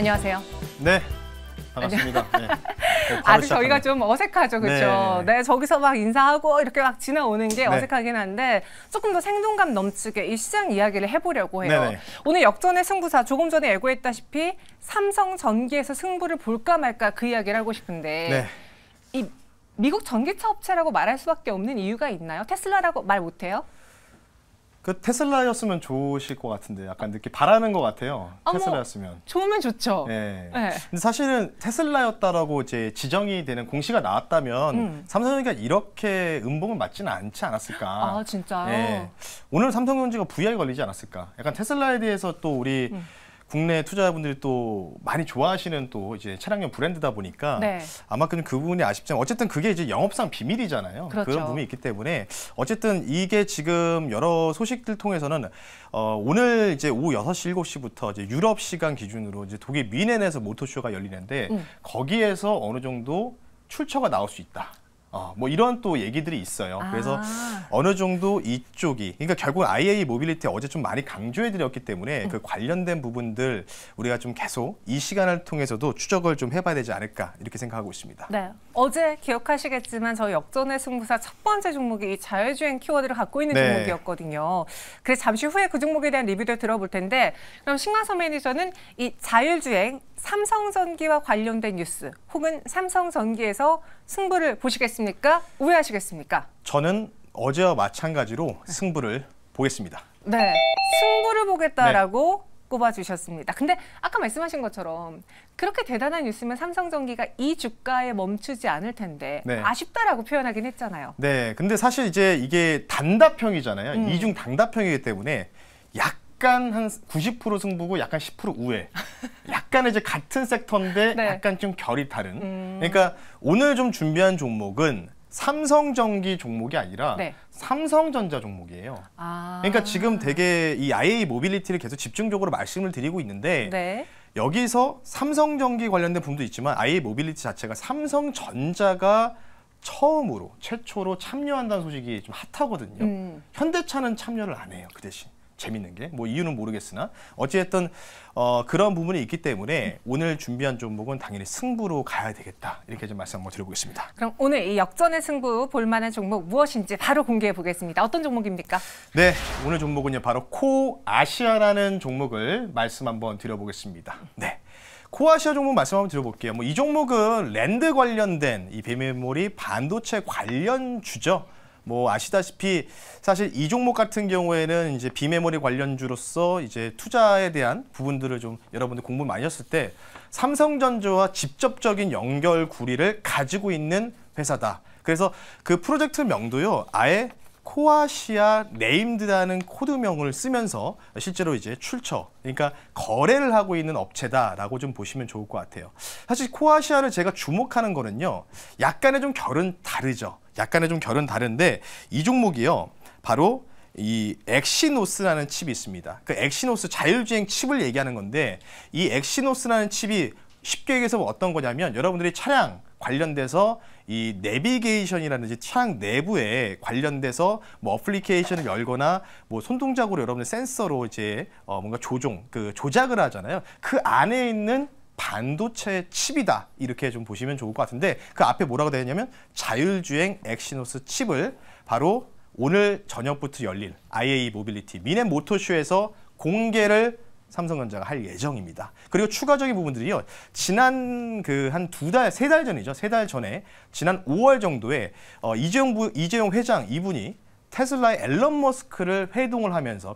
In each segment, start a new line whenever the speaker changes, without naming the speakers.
안녕하세요.
네, 반갑습니다. 네.
아직 저희가 좀 어색하죠, 그렇죠?
네.
네, 저기서 막 인사하고 이렇게 막 지나오는 게
네.
어색하긴 한데 조금 더 생동감 넘치게 이 시장 이야기를 해보려고 해요.
네네.
오늘 역전의 승부사, 조금 전에 예고했다시피 삼성전기에서 승부를 볼까 말까 그 이야기를 하고 싶은데
네.
이 미국 전기차 업체라고 말할 수밖에 없는 이유가 있나요? 테슬라라고 말 못해요?
그 테슬라였으면 좋으실 것 같은데 약간 늦게 바라는 것 같아요. 테슬라였으면.
좋으면 좋죠.
네.
네.
근데 사실은 테슬라였다라고 이제 지정이 되는 공시가 나왔다면 삼성전기가 이렇게 음봉을 맞지는 않지 않았을까.
아, 진짜요?
네. 오늘 삼성전기가 VI 걸리지 않았을까. 약간 테슬라에 대해서 또 우리 국내 투자자분들이 또 많이 좋아하시는 또 이제 차량용 브랜드다 보니까
네.
아마 그 부분이 아쉽지만 어쨌든 그게 이제 영업상 비밀이잖아요.
그렇죠.
그런 부분이 있기 때문에 어쨌든 이게 지금 여러 소식들 통해서는 오늘 이제 오후 6시, 7시부터 이제 유럽 시간 기준으로 이제 독일 뮌헨에서 모터쇼가 열리는데 거기에서 어느 정도 출처가 나올 수 있다. 뭐 이런 또 얘기들이 있어요. 그래서 어느 정도 이쪽이, 그러니까 결국 IA 모빌리티 어제 좀 많이 강조해드렸기 때문에 그 관련된 부분들 우리가 좀 계속 이 시간을 통해서도 추적을 좀 해봐야 되지 않을까 이렇게 생각하고 있습니다.
네, 어제 기억하시겠지만 저희 역전의 승부사 첫 번째 종목이 이 자율주행 키워드를 갖고 있는
네.
종목이었거든요. 그래서 잠시 후에 그 종목에 대한 리뷰를 들어볼 텐데 그럼 신광섭 매니저는 이 자율주행 삼성전기와 관련된 뉴스 혹은 삼성전기에서 승부를 보시겠습니까? 우회하시겠습니까?
저는 어제와 마찬가지로 승부를 보겠습니다.
네, 승부를 보겠다라고 꼽아주셨습니다. 근데 아까 말씀하신 것처럼 그렇게 대단한 뉴스면 삼성전기가 이 주가에 멈추지 않을 텐데
네.
아쉽다라고 표현하긴 했잖아요.
네, 근데 사실 이제 이게 단답형이잖아요. 이중 단답형이기 때문에 약간 한 90% 승부고 약간 10% 우회. 약간 이제 같은 섹터인데
네.
약간 좀 결이 다른. 그러니까 오늘 좀 준비한 종목은 삼성전기 종목이 아니라
네.
삼성전자 종목이에요. 그러니까 지금 되게 이 IA 모빌리티를 계속 집중적으로 말씀을 드리고 있는데
네.
여기서 삼성전기 관련된 부분도 있지만 IA 모빌리티 자체가 삼성전자가 최초로 참여한다는 소식이 좀 핫하거든요. 현대차는 참여를 안 해요. 그 대신. 재밌는 게 뭐 이유는 모르겠으나 어찌됐든 그런 부분이 있기 때문에 오늘 준비한 종목은 당연히 승부로 가야 되겠다 이렇게 좀 말씀 한번 드려보겠습니다.
그럼 오늘 이 역전의 승부 볼만한 종목 무엇인지 바로 공개해 보겠습니다. 어떤 종목입니까?
네, 오늘 종목은요 바로 코아시아라는 종목을 말씀 한번 드려보겠습니다. 네. 코아시아 종목 말씀 한번 드려볼게요. 뭐 이 종목은 랜드 관련된 이 비메모리 반도체 관련주죠. 뭐 아시다시피 사실 이 종목 같은 경우에는 이제 비메모리 관련주로서 이제 투자에 대한 부분들을 좀 여러분들 공부 많이 하셨을 때 삼성전자와 직접적인 연결고리를 가지고 있는 회사다. 그래서 그 프로젝트 명도요 아예 코아시아 네임드라는 코드명을 쓰면서 실제로 이제 출처, 그러니까 거래를 하고 있는 업체다라고 좀 보시면 좋을 것 같아요. 사실 코아시아를 제가 주목하는 거는요, 약간의 좀 결은 다르죠. 약간의 좀 결은 다른데 이 종목이요, 바로 이 엑시노스라는 칩이 있습니다. 그 엑시노스 자율주행 칩을 얘기하는 건데 이 엑시노스라는 칩이 쉽게 얘기해서 어떤 거냐면 여러분들이 차량 관련돼서 이 내비게이션이라든지 차량 내부에 관련돼서 뭐 어플리케이션을 열거나 뭐 손동작으로 여러분들 센서로 이제 뭔가 조작을 하잖아요. 그 안에 있는 반도체 칩이다 이렇게 좀 보시면 좋을 것 같은데 그 앞에 뭐라고 되어 있냐면 자율주행 엑시노스 칩을 바로 오늘 저녁부터 열릴 IA 모빌리티 뮌헨 모터쇼에서 공개를 삼성전자가 할 예정입니다. 그리고 추가적인 부분들이요. 지난 한 3달 전이죠. 3달 전에 지난 5월 정도에 이재용 회장 이분이 테슬라의 앨런 머스크를 회동을 하면서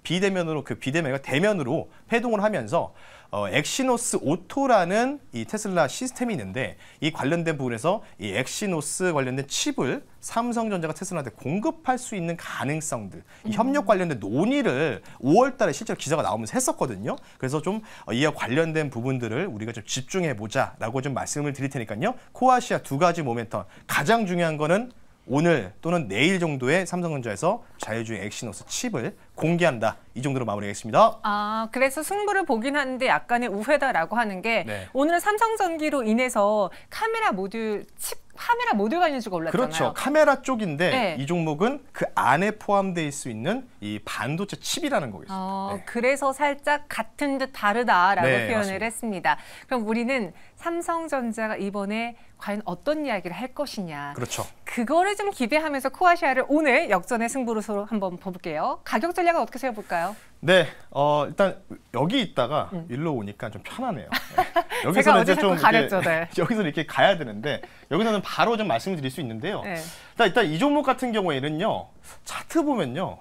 비대면으로 회동을 하면서 엑시노스 오토라는 이 테슬라 시스템이 있는데 이 관련된 부분에서 이 엑시노스 관련된 칩을 삼성전자가 테슬라한테 공급할 수 있는 가능성들, 이 협력 관련된 논의를 5월 달에 실제로 기사가 나오면서 했었거든요. 그래서 좀 이와 관련된 부분들을 우리가 좀 집중해 보자라고 좀 말씀을 드릴 테니까요. 코아시아 두 가지 모멘텀, 가장 중요한 거는 오늘 또는 내일 정도에 삼성전자에서 자율주행 엑시노스 칩을 공개한다. 이 정도로 마무리하겠습니다.
그래서 승부를 보긴 하는데 약간의 우회다라고 하는 게
네.
오늘은 삼성전기로 인해서 카메라 모듈 칩 카메라 모듈 관련주가 올랐잖아요.
그렇죠. 카메라 쪽인데
네.
이 종목은 그 안에 포함되어 수 있는 이 반도체 칩이라는 거겠습니다. 네.
그래서 살짝 같은 듯 다르다라고
네,
표현을
맞습니다.
했습니다. 그럼 우리는 삼성전자가 이번에 과연 어떤 이야기를 할 것이냐.
그렇죠.
그거를 좀 기대하면서 코아시아를 오늘 역전의 승부로 한번 볼게요. 가격 전략은 어떻게 세워볼까요?
네, 일단 여기 있다가 일로 오니까 좀 편하네요. 네.
제가
여기서는
어제
이제 좀
자꾸 가렸죠, 네.
여기서 이렇게 가야 되는데 여기서는 바로 좀 말씀을 드릴 수 있는데요.
네.
일단 이 종목 같은 경우에는요, 차트 보면요,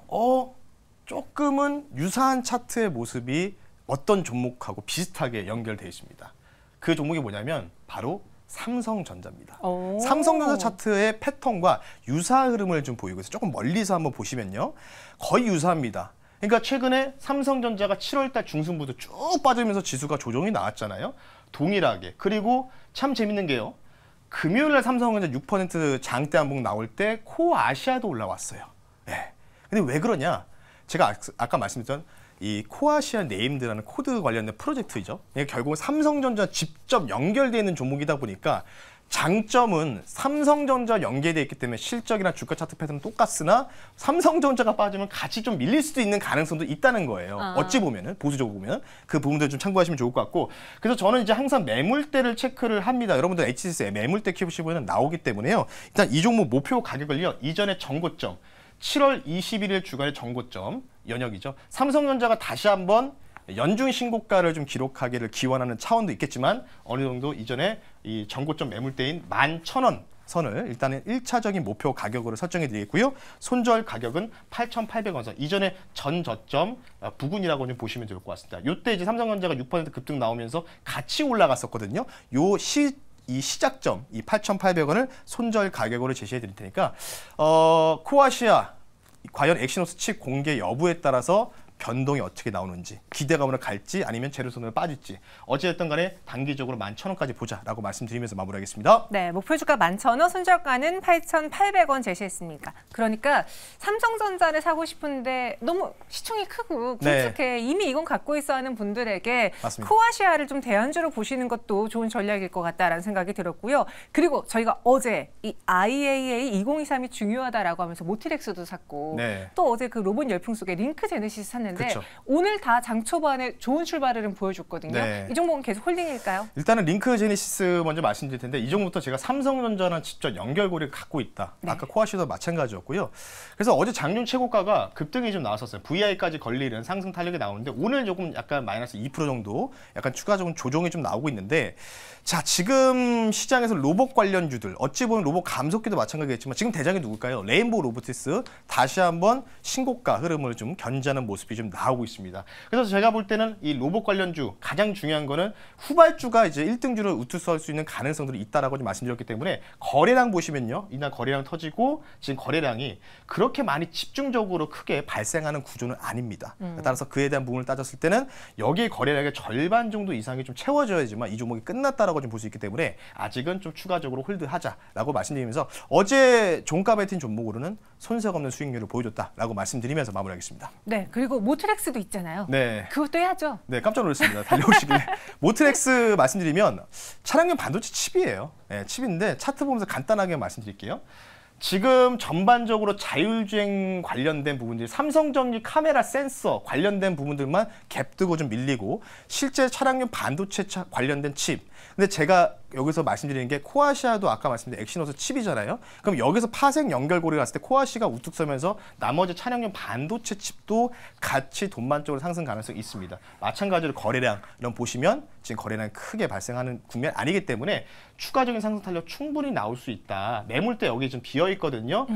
조금은 유사한 차트의 모습이 어떤 종목하고 비슷하게 연결되어 있습니다. 그 종목이 뭐냐면 바로 삼성전자입니다.
오.
삼성전자 차트의 패턴과 유사 흐름을 좀 보이고 있어요. 조금 멀리서 한번 보시면요, 거의 유사합니다. 그러니까 최근에 삼성전자가 7월달 중순부터 쭉 빠지면서 지수가 조정이 나왔잖아요. 동일하게. 그리고 참 재밌는 게요, 금요일날 삼성전자 6% 장대 한봉 나올 때 코아시아도 올라왔어요. 네. 근데 왜 그러냐? 제가 아까 말씀드렸던 이 코아시아 네임드라는 코드 관련된 프로젝트이죠. 결국은 삼성전자 직접 연결되어 있는 종목이다 보니까 장점은 삼성전자 연계되어 있기 때문에 실적이나 주가 차트 패턴은 똑같으나 삼성전자가 빠지면 같이 좀 밀릴 수도 있는 가능성도 있다는 거예요. 어찌 보면은, 보수적으로 보면 그 부분들 좀 참고하시면 좋을 것 같고, 그래서 저는 이제 항상 매물대를 체크를 합니다. 여러분들 HCS에 매물대 키우시면 나오기 때문에요. 일단 이 종목 목표 가격을요, 이전에 정고점 7월 21일 주간의 정고점 연역이죠. 삼성전자가 다시 한번 연중 신고가를 좀 기록하기를 기원하는 차원도 있겠지만 어느 정도 이전에 이 정고점 매물대인 11,000원 선을 일단은 1차적인 목표 가격으로 설정해 드리겠고요. 손절 가격은 8,800원 선. 이전에 전 저점 부근이라고 좀 보시면 될 것 같습니다. 이때 이제 삼성전자가 6% 급등 나오면서 같이 올라갔었거든요. 이 시작점, 이 8,800원을 손절 가격으로 제시해 드릴 테니까 코아시아 과연 엑시노스 칩 공개 여부에 따라서 변동이 어떻게 나오는지, 기대감으로 갈지 아니면 제로선으로 빠질지, 어찌됐든 간에 단기적으로 11,000원까지 보자라고 말씀드리면서 마무리하겠습니다.
네, 목표주가 11,000원, 손절가는 8,800원 제시했습니다. 그러니까 삼성전자를 사고 싶은데 너무 시총이 크고 굵직해, 네. 이미 이건 갖고 있어 하는 분들에게 맞습니다. 코아시아를 좀 대안주로 보시는 것도 좋은 전략일 것 같다라는 생각이 들었고요. 그리고 저희가 어제 이 IAA 2023이 중요하다라고 하면서 모티렉스도 샀고, 네. 또 어제 그 로봇 열풍 속에 링크 제네시스 샀는데 그쵸. 오늘 다 장 초반에 좋은 출발을 보여줬거든요. 네. 이 종목은 계속 홀딩일까요? 일단은
링크 제네시스 먼저 말씀드릴 텐데, 이 종목부터 제가 삼성전자랑 직접 연결고리를 갖고 있다. 네. 아까 코아시아도 마찬가지였고요. 그래서 어제 장중 최고가가 급등이 좀 나왔었어요. VI까지 걸리는 상승 탄력이 나오는데 오늘 조금 약간 마이너스 2% 정도 약간 추가적인 조정이 좀 나오고 있는데, 자, 지금 시장에서 로봇 관련주들, 어찌 보면 로봇 감속기도 마찬가지겠지만 지금 대장이 누굴까요? 레인보우 로보티스 다시 한번 신고가 흐름을 좀 견제하는 모습이 좀 나오고 있습니다. 그래서 제가 볼 때는 이 로봇 관련주 가장 중요한 거는 후발주가 이제 1등주를 우투수할 수 있는 가능성들이 있다라고 좀 말씀드렸기 때문에, 거래량 보시면요, 이날 거래량 터지고 지금 거래량이 그렇게 많이 집중적으로 크게 발생하는 구조는 아닙니다. 따라서 그에 대한 부분을 따졌을 때는 여기에 거래량의 절반 정도 이상이 좀 채워져야지만 이 종목이 끝났다라고 좀 볼 수 있기 때문에 아직은 좀 추가적으로 홀드하자라고 말씀드리면서 어제 종가 베팅 종목으로는 손색 없는 수익률을 보여줬다라고 말씀드리면서 마무리하겠습니다.
네, 그리고 모트렉스도 있잖아요.
네,
그것도 해야죠.
네, 깜짝 놀랐습니다. 달려오시길래. 모트렉스 말씀드리면 차량용 반도체 칩이에요. 네, 칩인데 차트 보면서 간단하게 말씀드릴게요. 지금 전반적으로 자율주행 관련된 부분들이 삼성전기 카메라 센서 관련된 부분들만 갭뜨고 좀 밀리고, 실제 차량용 반도체 관련된 칩. 근데 제가 여기서 말씀드리는 게 코아시아도 아까 말씀드린 엑시노스 칩이잖아요. 그럼 여기서 파생 연결고리가 갔을 때 코아시아가 우뚝 서면서 나머지 차량용 반도체 칩도 같이 돈반쪽으로 상승 가능성이 있습니다. 마찬가지로 거래량 이런 보시면 지금 거래량이 크게 발생하는 국면 아니기 때문에 추가적인 상승 탄력 충분히 나올 수 있다. 매물대 여기 좀 비어 있거든요.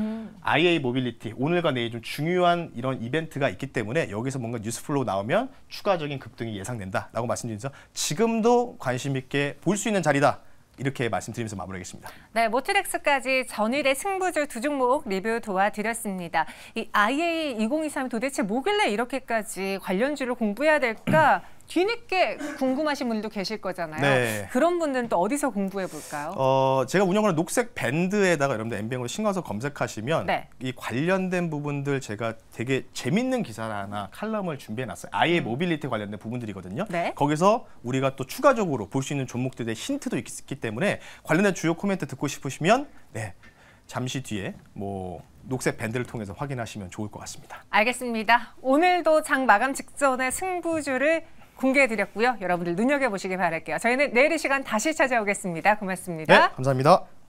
IA 모빌리티 오늘과 내일 좀 중요한 이런 이벤트가 있기 때문에 여기서 뭔가 뉴스플로우 나오면 추가적인 급등이 예상된다라고 말씀드리면서 지금도 관심 있게 볼 수 있는 자리다. 이렇게 말씀드리면서 마무리하겠습니다.
네, 모트렉스까지 전일의 승부줄 두 종목 리뷰 도와드렸습니다. 이 IA 2023이 도대체 뭐길래 이렇게까지 관련주를 공부해야 될까 뒤늦게 궁금하신 분도 계실 거잖아요.
네.
그런 분들은 또 어디서 공부해 볼까요?
제가 운영하는 녹색 밴드에다가 여러분들 엠뱅으로 신가서 검색하시면
네.
이 관련된 부분들 제가 되게 재밌는 기사 하나 칼럼을 준비해놨어요. 아예 모빌리티 관련된 부분들이거든요.
네.
거기서 우리가 또 추가적으로 볼 수 있는 종목들의 힌트도 있기 때문에 관련된 주요 코멘트 듣고 싶으시면 네, 잠시 뒤에 녹색 밴드를 통해서 확인하시면 좋을 것 같습니다.
알겠습니다. 오늘도 장 마감 직전에 승부주를 공개해드렸고요. 여러분들 눈여겨보시기 바랄게요. 저희는 내일 이 시간 다시 찾아오겠습니다. 고맙습니다.
네, 감사합니다.